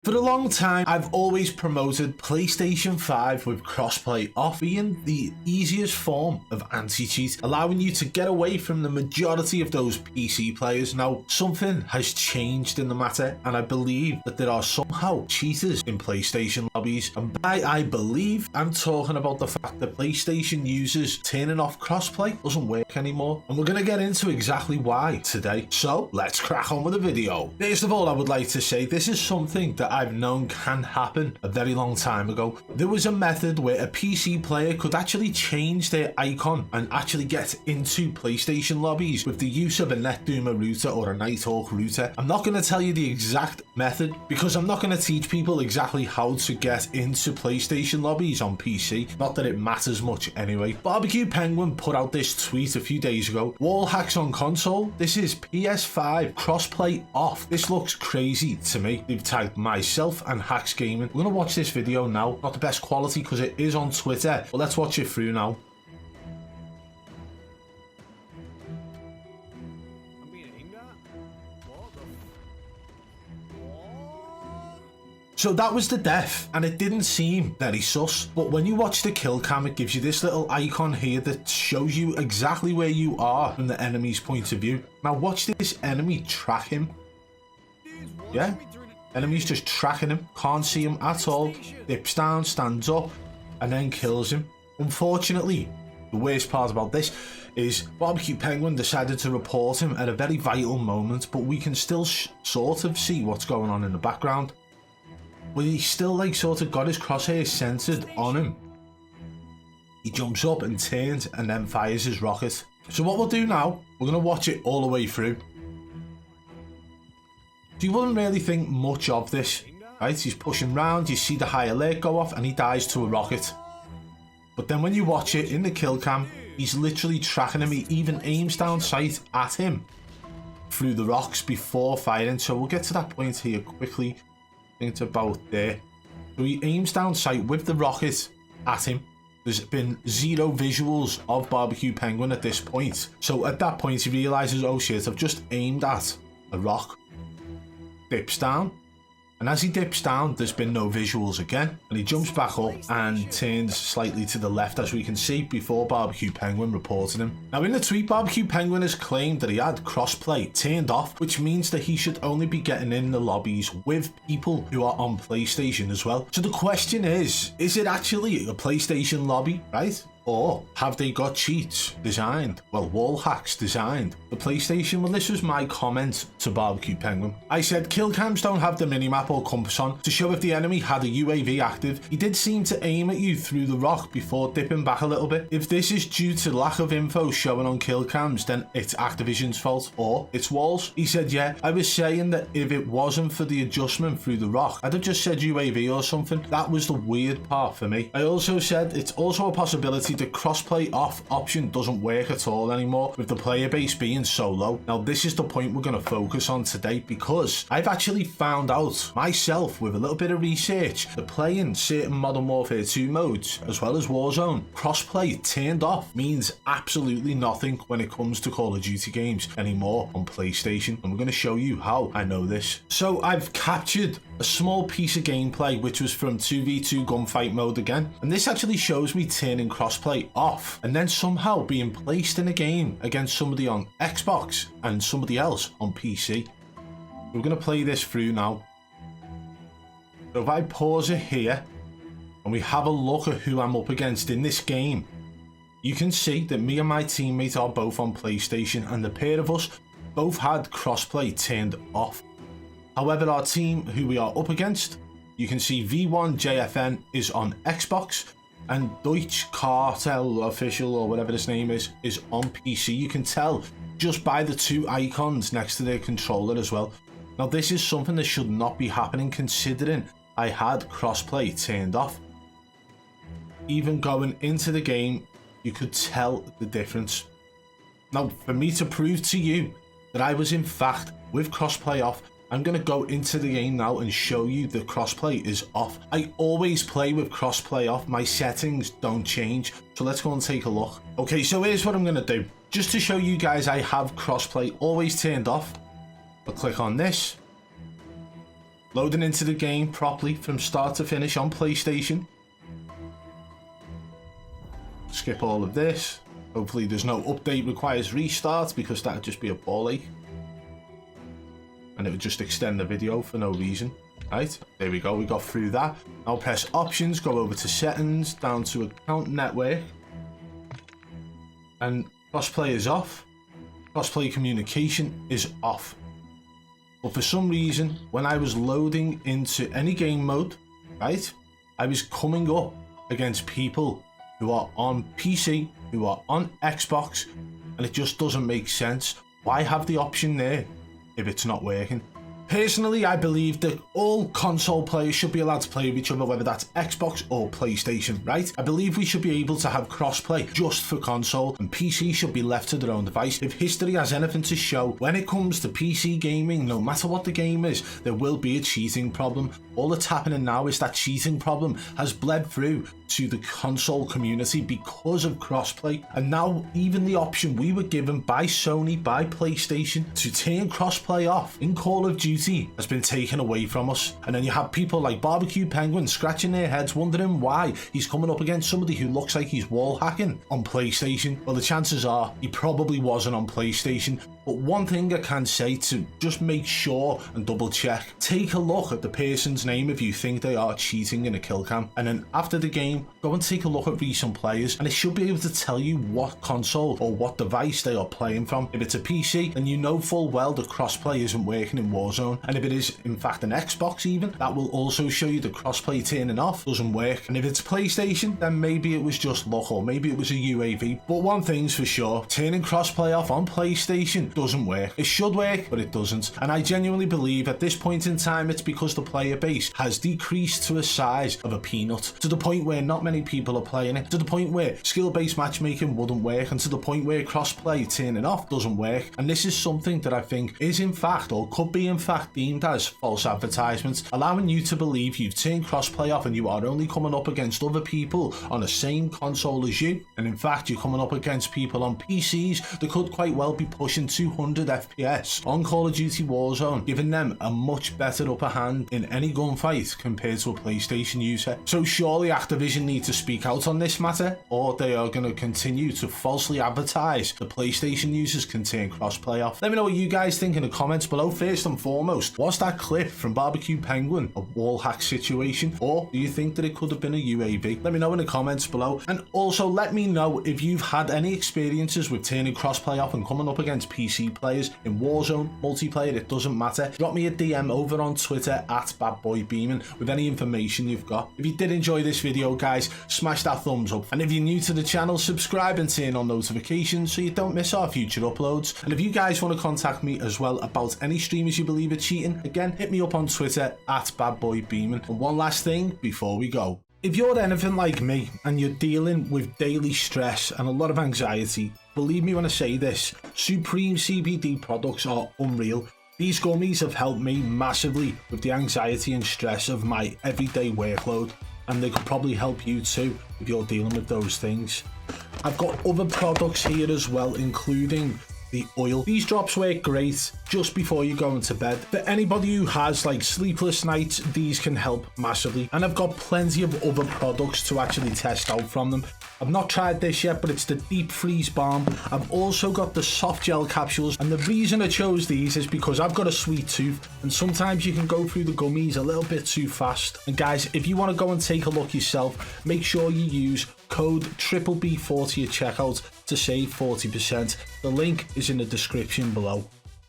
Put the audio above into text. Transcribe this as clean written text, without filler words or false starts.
For a long time, I've always promoted PlayStation 5 with crossplay off being the easiest form of anti-cheat, allowing you to get away from the majority of those PC players. Now, something has changed in the matter, and I believe that there are somehow cheaters in PlayStation lobbies. And by I believe, I'm talking about the fact that PlayStation users turning off crossplay doesn't work anymore. And we're going to get into exactly why today. So let's crack on with the video. First of all, I would like to say this is something that I've known can happen a very long time ago. There was a method where a PC player could actually change their icon and actually get into PlayStation lobbies with the use of a NetDoomer router or a Nighthawk router. I'm not going to tell you the exact method because I'm not going to teach people exactly how to get into PlayStation lobbies on PC. Not that it matters much anyway. Barbecue Penguin put out this tweet a few days ago. Wallhacks on console. This is PS5 crossplay off. This looks crazy to me. They've tagged myself and Hacks Gaming. We're going to watch this video now. Not the best quality because it is on Twitter, but let's watch it through now. So that was the death, and it didn't seem very sus, but when you watch the kill cam, it gives you this little icon here that shows you exactly where you are from the enemy's point of view. Now watch this enemy track him. Yeah, enemy's just tracking him, can't see him at all, dips down, stands up, and then kills him. Unfortunately, the worst part about this is Barbecue Penguin decided to report him at a very vital moment, but we can still sort of see what's going on in the background. But he still sort of got his crosshairs centered on him. He jumps up and turns and then fires his rocket. So what we'll do now, we're going to watch it all the way through. So you wouldn't really think much of this, right? He's pushing round, you see the high alert go off and he dies to a rocket. But then when you watch it in the kill cam, he's literally tracking him. He even aims down sight at him through the rocks before firing. So we'll get to that point here quickly. I think it's about there. So he aims down sight with the rocket at him. There's been zero visuals of Barbecue Penguin at this point. So at that point he realizes, oh shit, I've just aimed at a rock. Dips down. And as he dips down, there's been no visuals again. And he jumps back up and turns slightly to the left, as we can see, before Barbecue Penguin reported him. Now in the tweet, Barbecue Penguin has claimed that he had crossplay turned off, which means that he should only be getting in the lobbies with people who are on PlayStation as well. So the question is it actually a PlayStation lobby, right? Or have they got cheats designed? Well, Wallhacks designed the PlayStation. Well, this was my comment to Barbecue Penguin. I said, kill cams don't have the minimap or compass on to show if the enemy had a UAV active. He did seem to aim at you through the rock before dipping back a little bit. If this is due to lack of info showing on kill cams, then it's Activision's fault or it's Walls. He said, yeah, I was saying that if it wasn't for the adjustment through the rock, I'd have just said UAV or something. That was the weird part for me. I also said it's also a possibility the crossplay off option doesn't work at all anymore with the player base being so low. Now this is the point we're going to focus on today, because I've actually found out myself with a little bit of research that playing certain Modern Warfare 2 modes as well as Warzone, crossplay turned off means absolutely nothing when it comes to Call of Duty games anymore on PlayStation, and we're going to show you how I know this. So I've captured a small piece of gameplay which was from 2v2 gunfight mode again, and this actually shows me turning crossplay off and then somehow being placed in a game against somebody on Xbox and somebody else on PC. We're going to play this through now. So if I pause it here and we have a look at who I'm up against in this game, you can see that me and my teammate are both on PlayStation, and the pair of us both had crossplay turned off. However, our team who we are up against, you can see V1JFN is on Xbox and Deutsche Cartel Official, or whatever his name is on PC. You can tell just by the two icons next to their controller as well. Now this is something that should not be happening, considering I had crossplay turned off. Even going into the game, you could tell the difference. Now for me to prove to you that I was in fact with crossplay off, I'm going to go into the game now and show you the crossplay is off. I always play with crossplay off. My settings don't change. So let's go and take a look. Okay, so here's what I'm going to do. Just to show you guys I have crossplay always turned off. I'll click on this. Loading into the game properly from start to finish on PlayStation. Skip all of this. Hopefully there's no update requires restart, because that would just be a ball ache. And it would just extend the video for no reason. Right, there we go, we got through that. Now press options, go over to settings, down to account network. And crossplay is off. Crossplay communication is off. But for some reason, when I was loading into any game mode, right, I was coming up against people who are on PC, who are on Xbox, and it just doesn't make sense. Why have the option there if it's not working? Personally, I believe that all console players should be allowed to play with each other, whether that's Xbox or PlayStation, right? I believe we should be able to have crossplay just for console, and PC should be left to their own device. If history has anything to show, when it comes to PC gaming, no matter what the game is, there will be a cheating problem. All that's happening now is that cheating problem has bled through to the console community because of crossplay, and now even the option we were given by Sony, by PlayStation, to turn crossplay off in Call of Duty has been taken away from us. And then you have people like Barbecue Penguin scratching their heads wondering why he's coming up against somebody who looks like he's wall hacking on PlayStation. Well, the chances are he probably wasn't on PlayStation. But one thing I can say to just make sure and double check, take a look at the person's name if you think they are cheating in a kill cam, and then after the game go and take a look at recent players, and it should be able to tell you what console or what device they are playing from. If it's a PC, then you know full well the crossplay isn't working in Warzone, and if it is in fact an Xbox even, that will also show you the crossplay turning off doesn't work. And if it's PlayStation, then maybe it was just luck, or maybe it was a UAV. But one thing's for sure, turning crossplay off on PlayStation doesn't work. It should work, but it doesn't. And I genuinely believe at this point in time it's because the player base has decreased to a size of a peanut, to the point where not many people are playing it, to the point where skill-based matchmaking wouldn't work, and to the point where crossplay turning off doesn't work. And this is something that I think is in fact, or could be in fact, deemed as false advertisements, allowing you to believe you've turned crossplay off and you are only coming up against other people on the same console as you, and in fact you're coming up against people on PCs that could quite well be pushing 200 FPS on Call of Duty Warzone, giving them a much better upper hand in any gunfight compared to a PlayStation user. So surely Activision need to speak out on this matter, or they are going to continue to falsely advertise the PlayStation users can turn crossplay off. Let me know what you guys think in the comments below. First and foremost, was that clip from Barbecue Penguin a Wallhacks situation, or do you think that it could have been a UAV? Let me know in the comments below, and also let me know if you've had any experiences with turning crossplay off and coming up against PC players in Warzone, multiplayer, it doesn't matter. Drop me a DM over on Twitter at BadBoy Beaman with any information you've got. If you did enjoy this video, guys, smash that thumbs up, and if you're new to the channel, subscribe and turn on notifications so you don't miss our future uploads. And if you guys want to contact me as well about any streamers you believe are cheating, again, hit me up on Twitter at BadBoy Beaman. And one last thing before we go, if you're anything like me and you're dealing with daily stress and a lot of anxiety, believe me when I say this, Supreme CBD products are unreal. These gummies have helped me massively with the anxiety and stress of my everyday workload, and they could probably help you too if you're dealing with those things. I've got other products here as well, including the oil. These drops work great just before you go into bed. For anybody who has like sleepless nights, these can help massively. And I've got plenty of other products to actually test out from them. I've not tried this yet, but it's the deep freeze balm. I've also got the soft gel capsules, and the reason I chose these is because I've got a sweet tooth, and sometimes you can go through the gummies a little bit too fast. And guys, if you want to go and take a look yourself, make sure you use code BBB40 at checkout to save 40%. The link is in the description below.